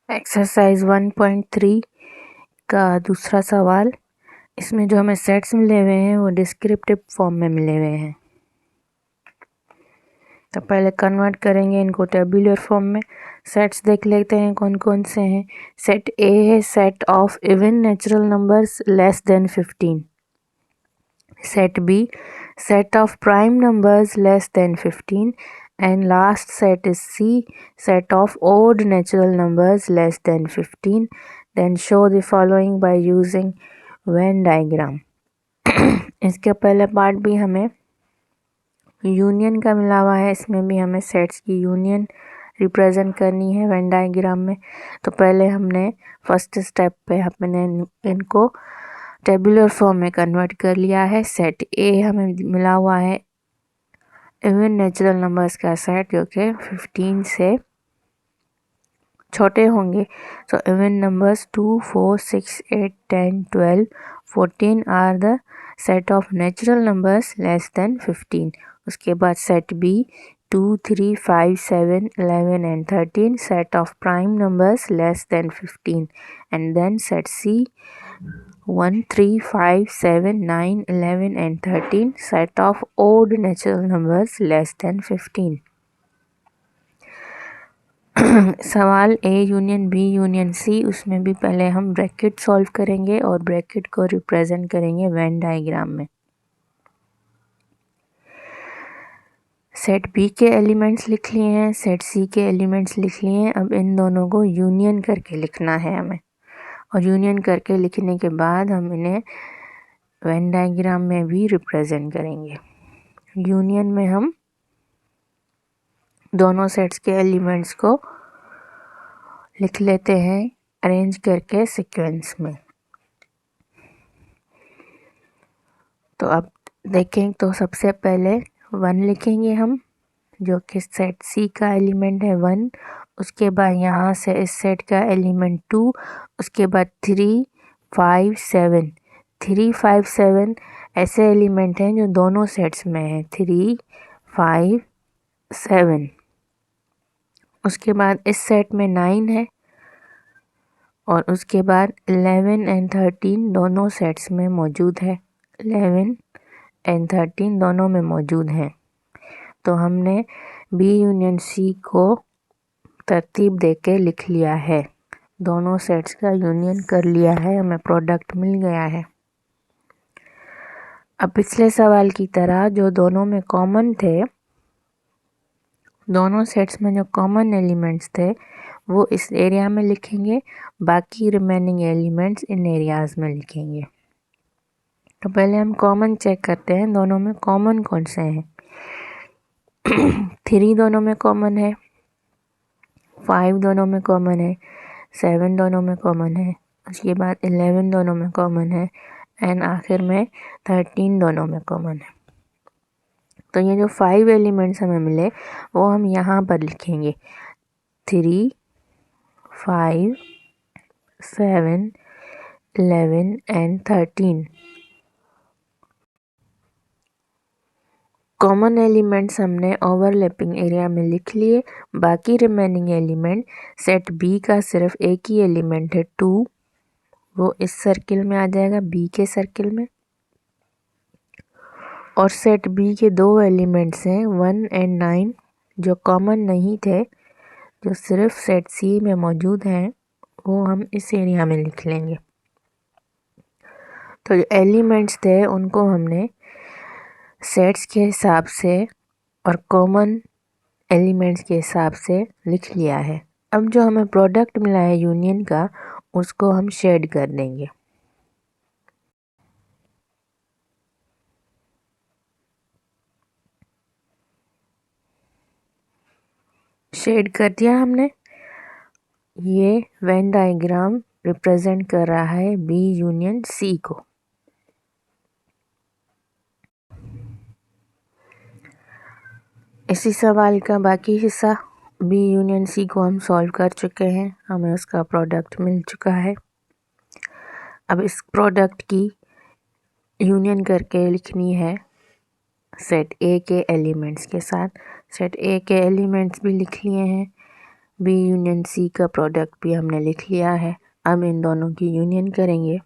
Exercise 1.3 का दूसरा सवाल। इसमें जो हमें सेट्स मिले हुए हैं वो डिस्क्रिप्टिव फॉर्म में मिले हुए हैं। तो पहले कन्वर्ट करेंगे इनको टेबुलर फॉर्म में। सेट्स देख लेते हैं कौन कौन से हैं। सेट ए है set of even natural numbers less than 15। Set B set of prime numbers less than 15 and last set is C, set of odd natural numbers less than 15. Then show the following by using Venn diagram. इसके पहले part भी हमें union का मिला हुआ है, इसमें भी हमें सेट्स की यूनियन रिप्रेजेंट करनी है वेन डायग्राम में। तो पहले हमने फर्स्ट स्टेप पे हमने इनको टेबुलर फॉर्म में कन्वर्ट कर लिया है। सेट ए हमें मिला हुआ है इवन नेचुरल नंबर्स का सेट जो कि 15 से छोटे होंगे। तो even numbers 2, 4, 6, 8, 10, 12, 14 are the set of natural numbers less than 15। उसके बाद set B 2, 3, 5, 7, 11 and 13 set of prime numbers less than 15। And then set C 1, 3, 5, 7, 9, 11 and 13 set of odd natural numbers less than 15। सवाल A union B union C, उसमें भी पहले हम bracket solve करेंगे और bracket को रिप्रेजेंट करेंगे वेन डायग्राम में। सेट बी के एलिमेंट्स लिख लिए हैं, सेट सी के एलिमेंट्स लिख लिए हैं। अब इन दोनों को यूनियन करके लिखना है हमें, और यूनियन करके लिखने के बाद हम इन्हें वेन डायग्राम में भी रिप्रेजेंट करेंगे। यूनियन में हम दोनों सेट्स के एलिमेंट्स को लिख लेते हैं अरेंज करके सीक्वेंस में। तो अब देखें तो सबसे पहले 1 लिखेंगे हम, जो कि सेट सी का एलिमेंट है 1। उसके बाद यहाँ से इस सेट का एलिमेंट 2, उसके बाद 3, 5, 7। 3, 5, 7 ऐसे एलिमेंट हैं जो दोनों सेट्स में हैं, 3, 5, 7। उसके बाद इस सेट में 9 है, और उसके बाद 11 एंड 13 दोनों सेट्स में मौजूद है। 11 एंड 13 दोनों में मौजूद हैं। तो हमने बी यूनियन सी को तरतीब देके लिख लिया है, दोनों सेट्स का यूनियन कर लिया है, हमें प्रोडक्ट मिल गया है। अब पिछले सवाल की तरह जो दोनों में कॉमन थे, दोनों सेट्स में जो कॉमन एलिमेंट्स थे वो इस एरिया में लिखेंगे, बाकी रिमेनिंग एलिमेंट्स इन एरियाज में लिखेंगे। तो पहले हम कॉमन चेक करते हैं, दोनों में कॉमन कौन से हैं। 3 दोनों में कॉमन है, 5 दोनों में कॉमन है, 7 दोनों में कॉमन है, उसके बाद 11 दोनों में कॉमन है, एंड आखिर में 13 दोनों में कॉमन है। तो ये जो 5 एलिमेंट्स हमें मिले वो हम यहाँ पर लिखेंगे, 3, 5, 7, 11 एंड 13। कॉमन एलिमेंट्स हमने ओवरलैपिंग एरिया में लिख लिए। बाकी रिमेनिंग एलिमेंट, सेट बी का सिर्फ एक ही एलिमेंट है 2, वो इस सर्किल में आ जाएगा, बी के सर्किल में। और सेट बी के 2 एलिमेंट्स हैं 1 एंड 9, जो कॉमन नहीं थे, जो सिर्फ सेट सी में मौजूद हैं, वो हम इस एरिया में लिख लेंगे। तो जो एलिमेंट्स थे उनको हमने सेट्स के हिसाब से और कॉमन एलिमेंट्स के हिसाब से लिख लिया है। अब जो हमें प्रोडक्ट मिला है यूनियन का, उसको हम शेड कर देंगे। शेड कर दिया हमने। ये वेन डायग्राम रिप्रेजेंट कर रहा है बी यूनियन सी को। इसी सवाल का बाकी हिस्सा बी यूनियन सी को हम सॉल्व कर चुके हैं, हमें उसका प्रोडक्ट मिल चुका है। अब इस प्रोडक्ट की यूनियन करके लिखनी है सेट ए के एलिमेंट्स के साथ। सेट ए के एलिमेंट्स भी लिख लिए हैं, बी यूनियन सी का प्रोडक्ट भी हमने लिख लिया है। अब इन दोनों की यूनियन करेंगे।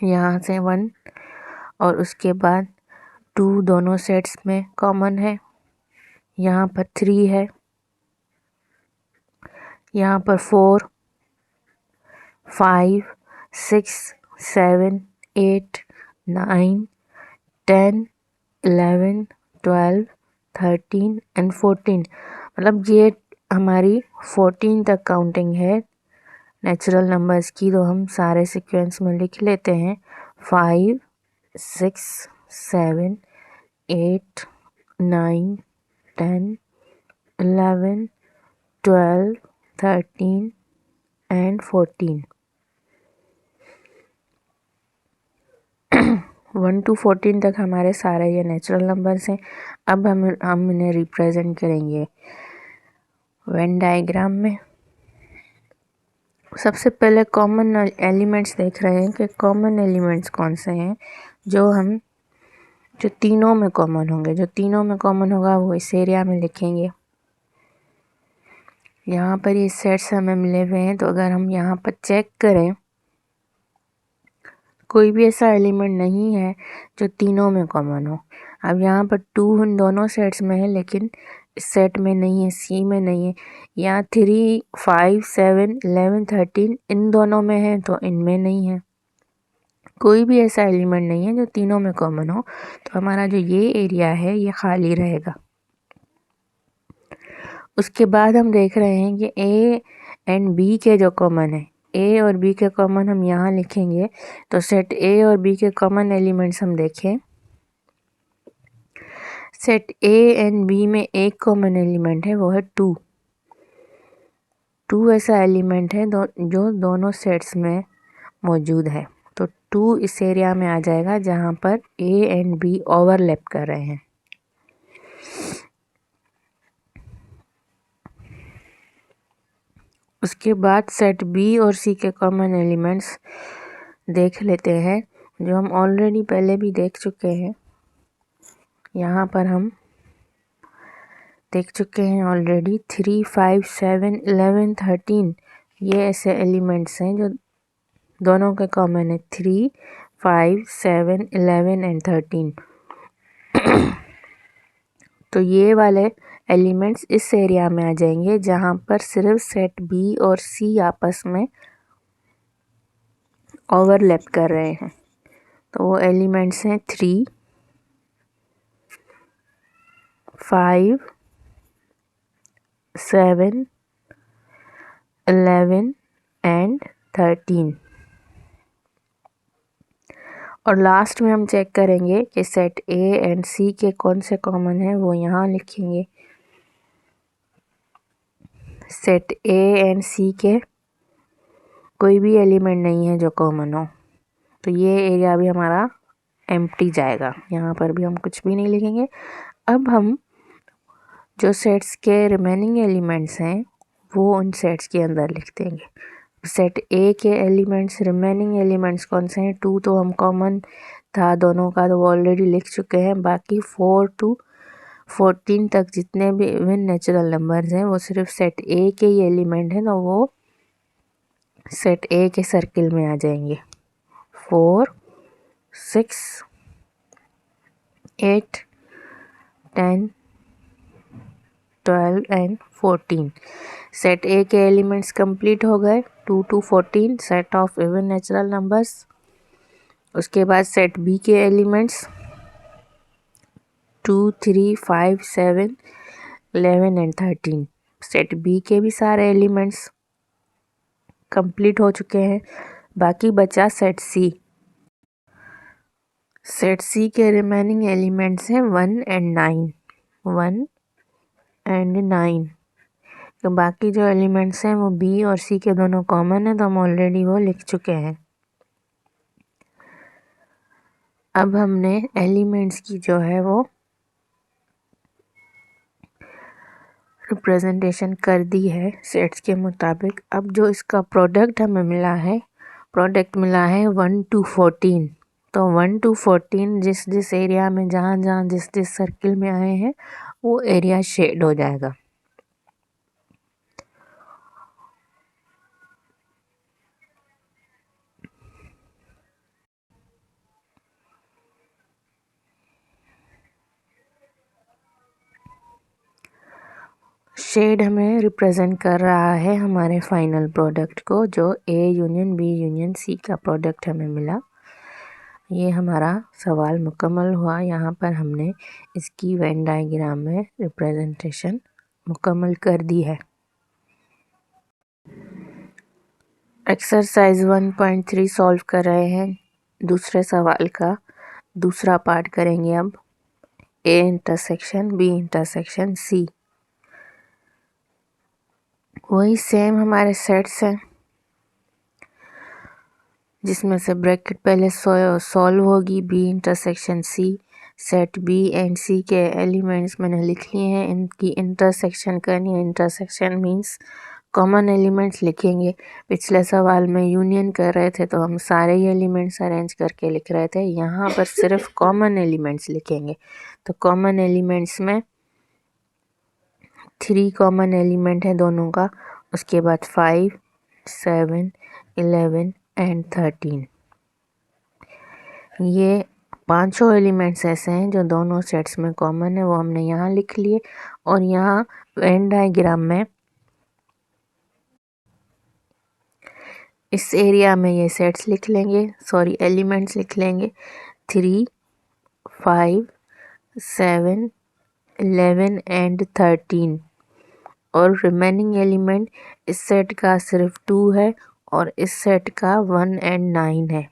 यहाँ से 1 और उसके बाद 2 दोनों सेट्स में कॉमन है। यहाँ पर 3 है, यहाँ पर 4, 5, 6, 7, 8, 9, 10, 11, 12, 13 एंड 14। मतलब ये हमारी 14 तक काउंटिंग है नेचुरल नंबर्स की। तो हम सारे सीक्वेंस में लिख लेते हैं 5, 6, 7, 8, 9, 10, 11, 12, 13 एंड 14। 1 to 14 तक हमारे सारे ये नेचुरल नंबर्स हैं। अब हम इन्हें रिप्रेजेंट करेंगे वेन डायग्राम में। सबसे पहले कॉमन एलिमेंट्स देख रहे हैं कि कॉमन एलिमेंट्स कौन से हैं जो तीनों में कॉमन होंगे। जो तीनों में कॉमन होगा वो इस एरिया में लिखेंगे। यहाँ पर ये सेट्स हमें मिले हुए हैं, तो अगर हम यहाँ पर चेक करें कोई भी ऐसा एलिमेंट नहीं है जो तीनों में कॉमन हो। अब यहाँ पर 2 इन दोनों सेट्स में है लेकिन इस सेट में नहीं है, सी में नहीं है। यहाँ 3, 5, 7, 11, 13 इन दोनों में है तो इनमें नहीं है। कोई भी ऐसा एलिमेंट नहीं है जो तीनों में कॉमन हो, तो हमारा जो ये एरिया है ये खाली रहेगा। उसके बाद हम देख रहे हैं कि ए एंड बी के जो कॉमन है, ए और बी के कॉमन हम यहाँ लिखेंगे। तो सेट ए और बी के कॉमन एलिमेंट्स हम देखें। सेट ए एंड बी में एक कॉमन एलिमेंट है, वो है 2। 2 ऐसा एलिमेंट है जो दोनों सेट्स में मौजूद है। तो 2 इस एरिया में आ जाएगा जहाँ पर ए एंड बी ओवरलैप कर रहे हैं। उसके बाद सेट बी और सी के कॉमन एलिमेंट्स देख लेते हैं, जो हम ऑलरेडी पहले भी देख चुके हैं। यहाँ पर हम देख चुके हैं ऑलरेडी 3, 5, 7, 11, 13 ये ऐसे एलिमेंट्स हैं जो दोनों के कॉमन है। 3, 5, 7, 11 एंड 13। तो ये वाले एलिमेंट्स इस एरिया में आ जाएंगे जहाँ पर सिर्फ सेट बी और सी आपस में ओवरलैप कर रहे हैं। तो वो एलिमेंट्स हैं 3, 5, 7, 11 एंड 13। और लास्ट में हम चेक करेंगे कि सेट ए एंड सी के कौन से कॉमन है, वो यहाँ लिखेंगे। सेट ए एंड सी के कोई भी एलिमेंट नहीं है जो कॉमन हो, तो ये एरिया भी हमारा एम्प्टी जाएगा। यहाँ पर भी हम कुछ भी नहीं लिखेंगे। अब हम जो सेट्स के रिमेनिंग एलिमेंट्स हैं वो उन सेट्स के अंदर लिख देंगे। सेट ए के एलिमेंट्स, रिमेनिंग एलिमेंट्स कौन से हैं? 2 तो हम कॉमन था दोनों का, तो वो ऑलरेडी लिख चुके हैं। बाकी 4 to 14 तक जितने भी इवन नेचुरल नंबर्स हैं वो सिर्फ सेट ए के ही एलिमेंट हैं, तो वो सेट ए के सर्किल में आ जाएंगे। 4, 6, 8, 10, 12 एंड 14। सेट ए के एलिमेंट्स कंप्लीट हो गए। 2 to 14 set of even natural numbers. उसके बाद सेट बी के एलिमेंट्स 2, 3, 5, 7, 11 एंड 13। सेट बी के भी सारे एलिमेंट्स कंप्लीट हो चुके हैं। बाकी बचा सेट सी। सेट सी के रिमेनिंग एलिमेंट्स हैं 1 एंड 9। 1 एंड 9। तो बाकी जो एलिमेंट्स हैं वो बी और सी के दोनों कॉमन है, तो हम ऑलरेडी वो लिख चुके हैं। अब हमने एलिमेंट्स की जो है वो रिप्रेजेंटेशन कर दी है सेट्स के मुताबिक। अब जो इसका प्रोडक्ट हमें मिला है, 1 to 14। तो 1 to 14 जिस एरिया में जहाँ जिस सर्किल में आए हैं वो एरिया शेड हो जाएगा। शेड हमें रिप्रेजेंट कर रहा है हमारे फाइनल प्रोडक्ट को, जो A union B union C का प्रोडक्ट हमें मिला। ये हमारा सवाल मुकम्मल हुआ। यहाँ पर हमने इसकी वेन डायग्राम में रिप्रेजेंटेशन मुकम्मल कर दी है। एक्सरसाइज 1.3 सॉल्व कर रहे हैं। दूसरे सवाल का दूसरा पार्ट करेंगे अब। A intersection B intersection C. वही सेम हमारे सेट्स हैं, जिसमें से ब्रैकेट पहले सॉल्व होगी। B intersection C, set B and C के एलिमेंट्स मैंने लिख लिए हैं, इनकी इंटरसेक्शन करनी है। इंटरसेक्शन मीन्स कॉमन एलिमेंट्स लिखेंगे। पिछले सवाल में यूनियन कर रहे थे तो हम सारे ही एलिमेंट्स अरेंज करके लिख रहे थे। यहाँ पर सिर्फ कॉमन एलिमेंट्स लिखेंगे। तो कॉमन एलिमेंट्स में 3 कॉमन एलिमेंट है दोनों का, उसके बाद 5, 7, 11 एंड 13। ये पांचों एलिमेंट्स ऐसे हैं जो दोनों सेट्स में कॉमन है, वो हमने यहाँ लिख लिए। और यहाँ वेन डायग्राम में इस एरिया में ये सेट्स लिख लेंगे, सॉरी एलिमेंट्स लिख लेंगे। 3, 5, 7, 11 एंड 13। और रिमेनिंग एलिमेंट इस सेट का सिर्फ 2 है और इस सेट का 1 एंड 9 है।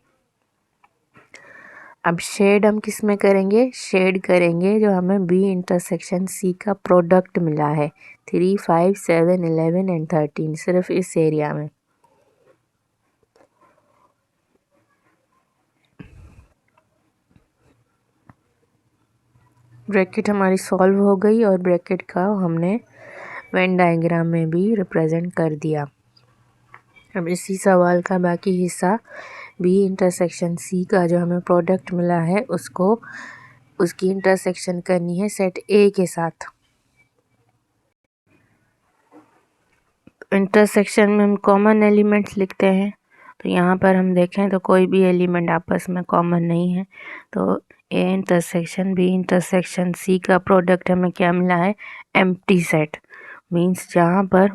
अब शेड हम किस में करेंगे? शेड करेंगे जो हमें बी इंटरसेक्शन सी का प्रोडक्ट मिला है, 3, 5, 7, 11 एंड 13, सिर्फ इस एरिया में। ब्रैकेट हमारी सॉल्व हो गई और ब्रैकेट का हमने वेन डायग्राम में भी रिप्रेजेंट कर दिया। अब इसी सवाल का बाकी हिस्सा बी इंटरसेक्शन सी का जो हमें प्रोडक्ट मिला है उसकी इंटरसेक्शन करनी है सेट ए के साथ। इंटरसेक्शन में हम कॉमन एलिमेंट्स लिखते हैं। तो यहाँ पर हम देखें तो कोई भी एलिमेंट आपस में कॉमन नहीं है। तो A intersection B intersection C का प्रोडक्ट हमें क्या मिला है? Empty set. मीन्स जहाँ पर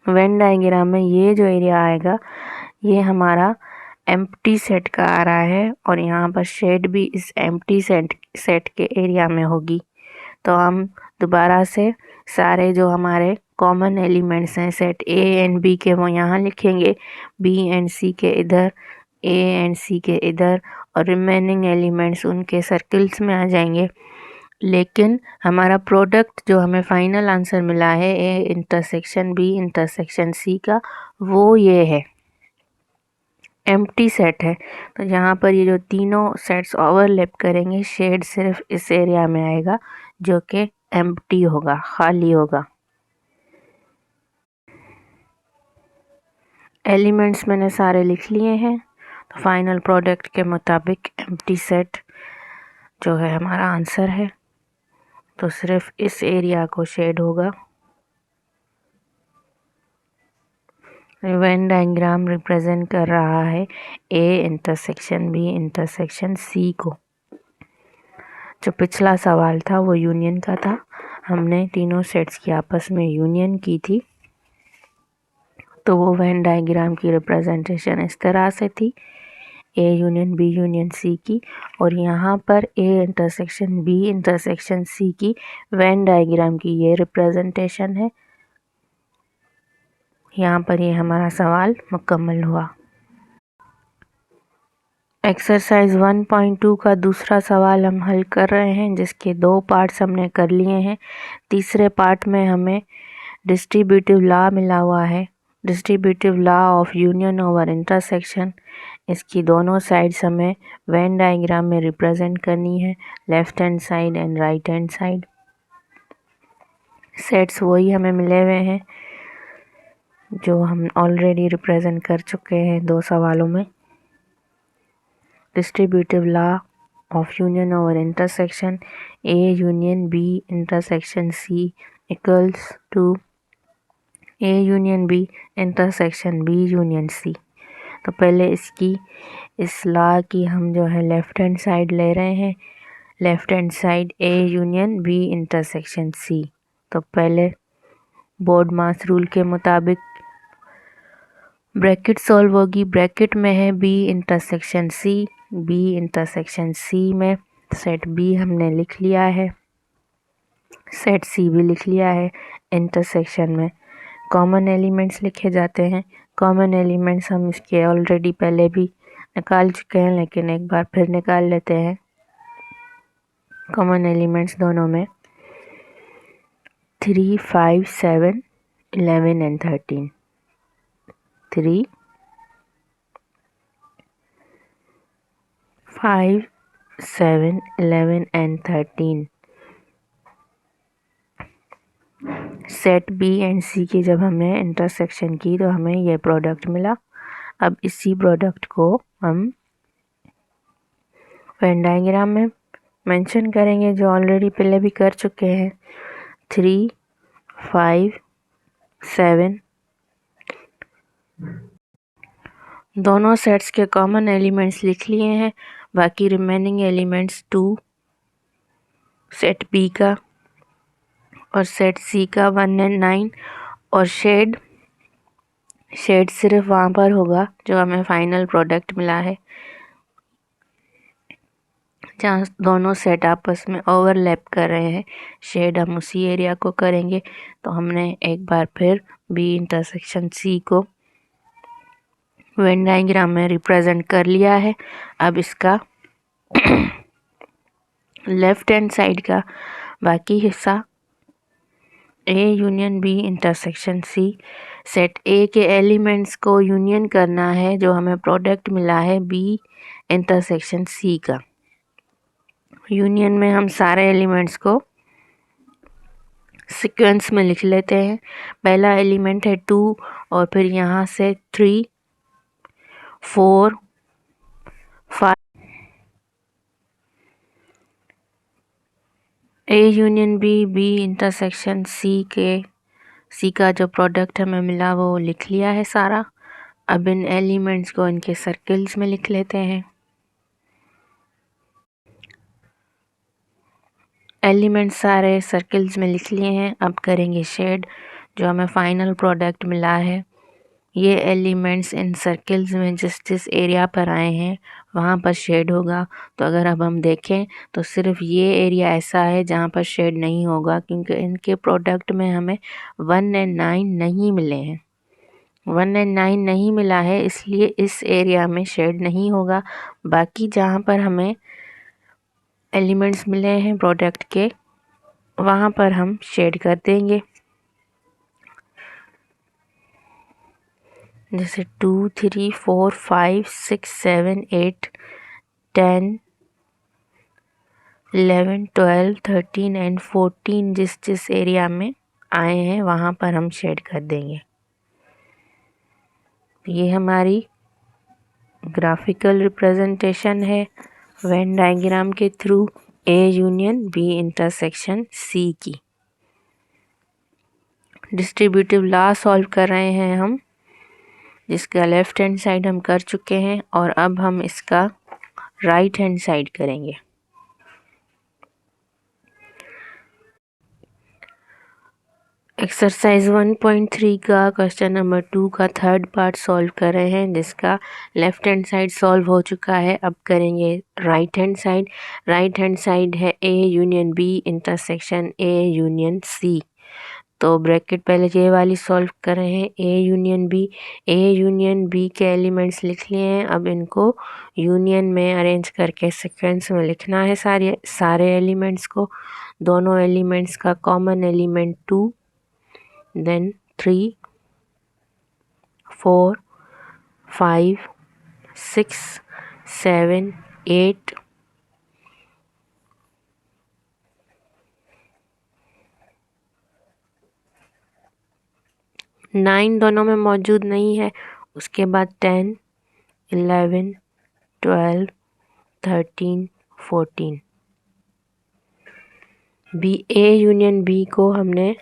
वेन डायग्राम में ये जो एरिया आएगा ये हमारा एम्प्टी सेट का आ रहा है और यहाँ पर शेड भी इस एम्प्टी सेट के एरिया में होगी। तो हम दोबारा से सारे जो हमारे कॉमन एलिमेंट्स हैं सेट ए एंड बी के वो यहाँ लिखेंगे, बी एंड सी के इधर, ए एंड सी के इधर, और रिमेनिंग एलिमेंट्स उनके सर्कल्स में आ जाएंगे। लेकिन हमारा प्रोडक्ट जो हमें फाइनल आंसर मिला है A intersection B intersection C का, वो ये है, एम्प्टी सेट है। तो यहाँ पर ये जो तीनों सेट्स ओवरलैप करेंगे, शेड सिर्फ इस एरिया में आएगा जो कि एम्प्टी होगा, खाली होगा। एलिमेंट्स मैंने सारे लिख लिए हैं। तो फाइनल प्रोडक्ट के मुताबिक एम्प्टी सेट जो है हमारा आंसर है। तो सिर्फ इस एरिया को शेड होगा। वेन डायग्राम रिप्रेजेंट कर रहा है A intersection B intersection C को। जो पिछला सवाल था वो यूनियन का था, हमने तीनों सेट्स की आपस में यूनियन की थी। तो वो वेन डायग्राम की रिप्रेजेंटेशन इस तरह से थी, A union B union C की। और यहाँ पर A intersection B intersection C की वेन डायग्राम की ये रिप्रेजेंटेशन है। यहाँ पर ये हमारा सवाल मुकम्मल हुआ। एक्सरसाइज 1.2 का दूसरा सवाल हम हल कर रहे हैं, जिसके 2 पार्ट्स हमने कर लिए हैं। तीसरे पार्ट में हमें डिस्ट्रीब्यूटिव लॉ मिला हुआ है, distributive law of union over intersection. इसकी दोनों साइड्स हमें वेन डायग्राम में रिप्रेजेंट करनी है, left hand side and right hand side. Sets वही हमें मिले हुए हैं जो हम ऑलरेडी रिप्रेजेंट कर चुके हैं 2 सवालों में। Distributive law of union over intersection A union B intersection C equals to A union B intersection B union C. तो पहले इस लॉ की हम जो है लेफ़्ट हैंड साइड ले रहे हैं। Left hand side A union B intersection C. तो पहले बोर्ड मास रूल के मुताबिक ब्रैकेट सॉल्व होगी। ब्रैकेट में है B intersection C, B intersection C में सेट बी हमने लिख लिया है, सेट सी भी लिख लिया है। इंटरसेक्शन में कॉमन एलिमेंट्स लिखे जाते हैं। कॉमन एलिमेंट्स हम इसके ऑलरेडी पहले भी निकाल चुके हैं, लेकिन एक बार फिर निकाल लेते हैं। कॉमन एलिमेंट्स दोनों में 3, 5, 7, 11 and 13। 3, 5, 7, 11 and 13। Set B and C की जब हमने इंटरसेक्शन की तो हमें ये प्रोडक्ट मिला। अब इसी प्रोडक्ट को हम वेन डायग्राम में मेंशन करेंगे, जो ऑलरेडी पहले भी कर चुके हैं। 3, 5, 7 दोनों सेट्स के कॉमन एलिमेंट्स लिख लिए हैं। बाकी रिमेनिंग एलिमेंट्स 2 सेट बी का और सेट सी का 1 एंड 9, और शेड सिर्फ वहाँ पर होगा जो हमें फाइनल प्रोडक्ट मिला है, जहाँ दोनों सेट आपस में ओवरलैप कर रहे हैं। शेड हम उसी एरिया को करेंगे। तो हमने एक बार फिर बी इंटरसेक्शन सी को वेन डायग्राम में रिप्रेजेंट कर लिया है। अब इसका लेफ्ट हैंड साइड का बाकी हिस्सा A union B intersection C, set A के एलिमेंट्स को यूनियन करना है जो हमें प्रोडक्ट मिला है बी इंटरसेक्शन सी का। यूनियन में हम सारे एलिमेंट्स को सीक्वेंस में लिख लेते हैं। पहला एलिमेंट है 2 और फिर यहाँ से 3, 4, 5। A union B, B intersection C का जो प्रोडक्ट हमें मिला वो लिख लिया है सारा। अब इन एलिमेंट्स को इनके सर्कल्स में लिख लेते हैं। एलिमेंट्स सारे सर्कल्स में लिख लिए हैं। अब करेंगे शेड, जो हमें फाइनल प्रोडक्ट मिला है। ये एलिमेंट्स इन सर्कल्स में जिस एरिया पर आए हैं वहाँ पर शेड होगा। तो अगर अब हम देखें तो सिर्फ ये एरिया ऐसा है जहाँ पर शेड नहीं होगा, क्योंकि इनके प्रोडक्ट में हमें 1 एंड 9 नहीं मिले हैं। 1 एंड 9 नहीं मिला है, इसलिए इस एरिया में शेड नहीं होगा। बाकी जहाँ पर हमें एलिमेंट्स मिले हैं प्रोडक्ट के, वहाँ पर हम शेड कर देंगे। जैसे 2, 3, 4, 5, 6, 7, 8, 10, 11, 12, 13 एंड 14 जिस एरिया में आए हैं वहाँ पर हम शेड कर देंगे। ये हमारी ग्राफिकल रिप्रेजेंटेशन है वेन डायग्राम के through A union B intersection C की। डिस्ट्रीब्यूटिव लॉ सॉल्व कर रहे हैं हम, जिसका लेफ्ट हैंड साइड हम कर चुके हैं, और अब हम इसका राइट हैंड साइड करेंगे। एक्सरसाइज 1.3 का क्वेश्चन नंबर 2 का थर्ड पार्ट सॉल्व कर रहे हैं, जिसका लेफ्ट हैंड साइड सॉल्व हो चुका है। अब करेंगे right hand side. Right hand side है A union B intersection A union C. तो ब्रैकेट पहले ये वाली सॉल्व कर रहे हैं, ए यूनियन बी के एलिमेंट्स लिख लिए हैं। अब इनको यूनियन में अरेंज करके सीक्वेंस में लिखना है सारे एलिमेंट्स को। दोनों एलिमेंट्स का कॉमन एलिमेंट 2, देन 3, 4, 5, 6, 7, 8, 9 दोनों में मौजूद नहीं है। उसके बाद 10, 11, 12, 13, 14। बी ए यूनियन बी को हमने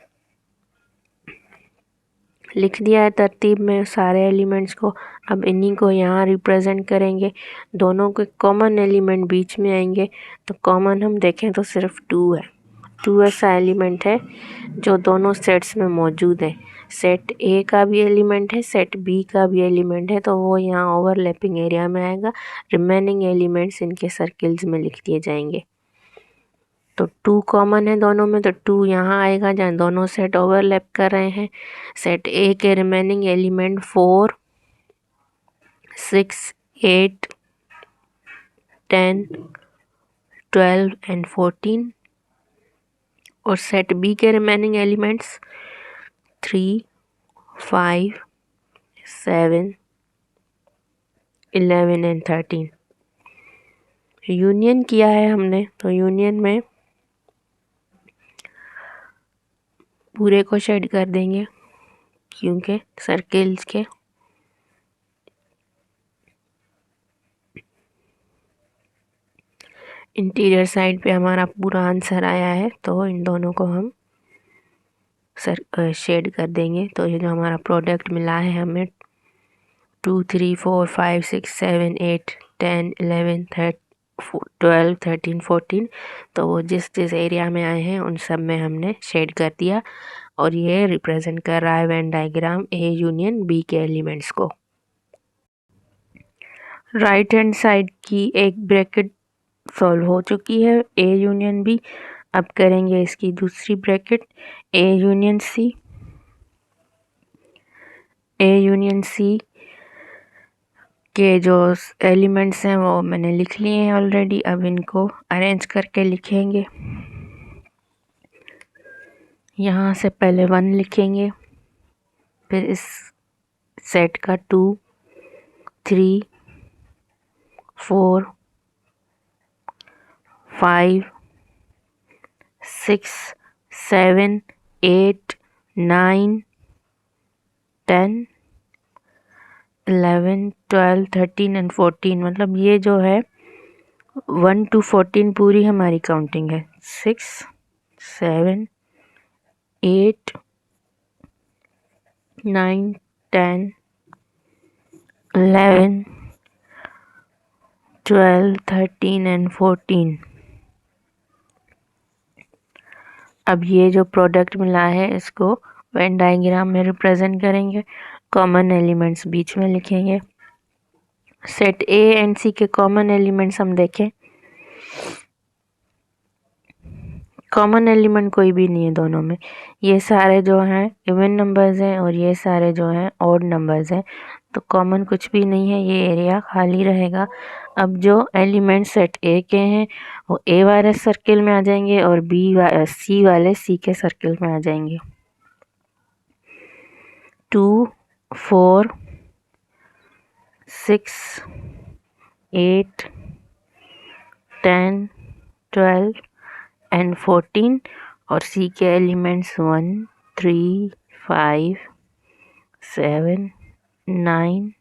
लिख दिया है तरतीब में सारे एलिमेंट्स को। अब इन्हीं को यहाँ रिप्रेजेंट करेंगे। दोनों के कॉमन एलिमेंट बीच में आएंगे, तो कॉमन हम देखें तो सिर्फ 2 है। टू ऐसा एलिमेंट है जो दोनों सेट्स में मौजूद है। सेट ए का भी एलिमेंट है, सेट बी का भी एलिमेंट है, तो वो यहाँ ओवरलैपिंग एरिया में आएगा। रिमेनिंग एलिमेंट्स इनके सर्किल्स में लिख दिए जाएंगे। तो 2 कॉमन है दोनों में, तो 2 यहाँ आएगा जहाँ दोनों सेट ओवरलैप कर रहे हैं। सेट ए के रिमेनिंग एलिमेंट 4, 6, 8, 10, 12 एंड 14। और सेट बी के रिमेनिंग एलिमेंट्स 3, 5, 7, 11 एंड 13। यूनियन किया है हमने, तो यूनियन में पूरे को शेड कर देंगे क्योंकि सर्किल्स के इंटीरियर साइड पे हमारा पूरा आंसर आया है, तो इन दोनों को हम शेड कर देंगे। तो ये जो हमारा प्रोडक्ट मिला है हमें 2, 3, 4, 5, 6, 7, 8, 10, 11, 12, 13, 14, तो वो जिस जिस एरिया में आए हैं उन सब में हमने शेड कर दिया। और ये रिप्रेजेंट कर रहा है Venn diagram A union B के एलिमेंट्स को। राइट हैंड साइड की एक ब्रैकेट सॉल्व हो चुकी है, ए यूनियन बी। अब करेंगे इसकी दूसरी bracket A union C. A union C के जो एलिमेंट्स हैं वो मैंने लिख लिए हैं ऑलरेडी। अब इनको अरेंज करके लिखेंगे। यहाँ से पहले 1 लिखेंगे, फिर इस सेट का 2, 3, 4, 5, 6, 7, 8, 9, 10, 11, 12, 13 एंड 14। मतलब ये जो है 1 to 14 पूरी हमारी काउंटिंग है। 6, 7, 8, 9, 10, 11, 12, 13 एंड 14। अब ये जो प्रोडक्ट मिला है इसको वेन डायग्राम में रिप्रेजेंट करेंगे। कॉमन एलिमेंट्स बीच में लिखेंगे। सेट ए एंड सी के कॉमन एलिमेंट्स हम देखें, कॉमन एलिमेंट कोई भी नहीं है दोनों में। ये सारे जो हैं इवन नंबर्स हैं और ये सारे जो हैं ऑड नंबर्स हैं, तो कॉमन कुछ भी नहीं है, ये एरिया खाली रहेगा। अब जो एलिमेंट सेट ए के हैं वो ए वाले सर्किल में आ जाएंगे और सी वाले सी के सर्किल में आ जाएंगे। 2, 4, 6, 8, 10, 12 एंड 14। और सी के एलिमेंट्स 1, 3, 5, 7, 9,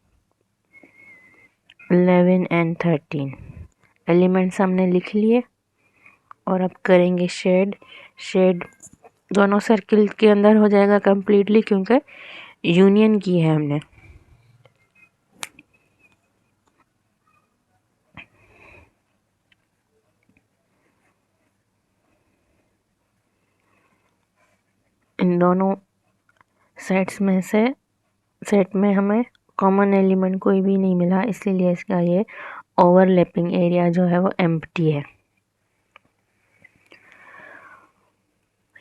11 एंड 13 एलिमेंट्स हमने लिख लिए। और अब करेंगे शेड। शेड दोनों सर्किल के अंदर हो जाएगा कंप्लीटली क्योंकि यूनियन की है हमने। इन दोनों सेट्स में से सेट में हमें कॉमन एलिमेंट कोई भी नहीं मिला, इसलिए इसका ये ओवरलैपिंग एरिया जो है वो एम्प्टी है।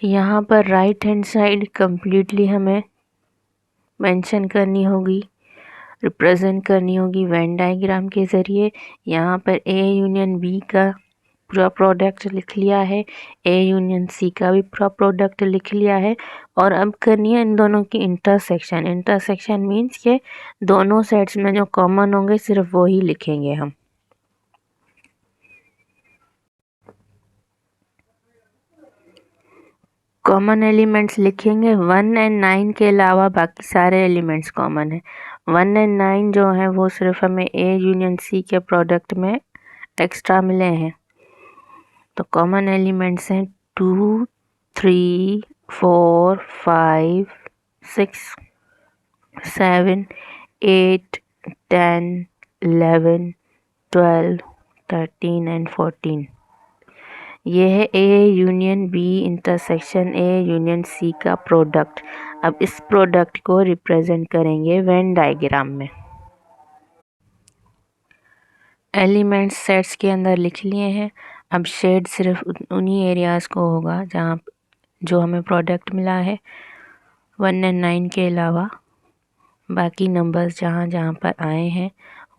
यहाँ पर राइट हैंड साइड कंप्लीटली हमें मेंशन करनी होगी, रिप्रेजेंट करनी होगी वेन डायग्राम के ज़रिए। यहाँ पर ए यूनियन बी का पूरा प्रोडक्ट लिख लिया है, ए यूनियन सी का भी पूरा प्रोडक्ट लिख लिया है। और अब करनी है इन दोनों की इंटरसेक्शन। इंटरसेक्शन मीन्स के दोनों सेट्स में जो कॉमन होंगे सिर्फ वो ही लिखेंगे हम। कॉमन एलिमेंट्स लिखेंगे 1 एंड 9 के अलावा बाकी सारे एलिमेंट्स कॉमन है। 1 एंड 9 जो है वो सिर्फ हमें ए यूनियन सी के प्रोडक्ट में एक्स्ट्रा मिले हैं। तो कॉमन एलिमेंट्स हैं 2, 3, 4, 5, 6, 7, 8, 10, 11, 12, 13 एंड 14। ये है A union B intersection A union C का प्रोडक्ट। अब इस प्रोडक्ट को रिप्रेजेंट करेंगे वेन डायग्राम में। एलिमेंट्स सेट्स के अंदर लिख लिए हैं। अब शेड सिर्फ उन्हीं एरियाज़ को होगा जहाँ जो हमें प्रोडक्ट मिला है 1 और 9 के अलावा बाकी नंबर्स जहाँ जहाँ पर आए हैं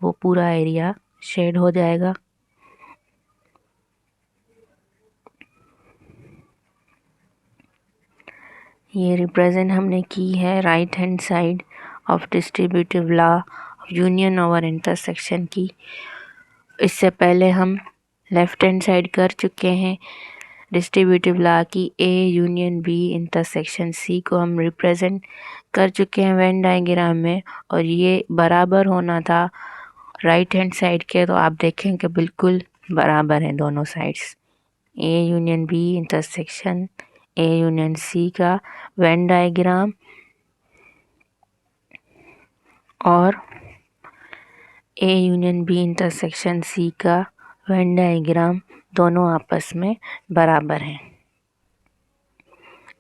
वो पूरा एरिया शेड हो जाएगा। ये रिप्रेजेंट हमने की है right hand side of distributive law of union over intersection की। इससे पहले हम लेफ्ट हैंड साइड कर चुके हैं। डिस्ट्रीब्यूटिव लॉ की A union B intersection C को हम रिप्रेजेंट कर चुके हैं वेन डायग्राम में, और ये बराबर होना था राइट हैंड साइड के। तो आप देखें कि बिल्कुल बराबर हैं दोनों sides. A union B intersection A union C का वेन डायग्राम और A union B intersection C का वेन डायग्राम दोनों आपस में बराबर हैं।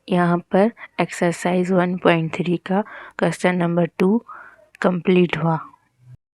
यहाँ पर एक्सरसाइज 1.3 का क्वेश्चन नंबर 2 कंप्लीट हुआ।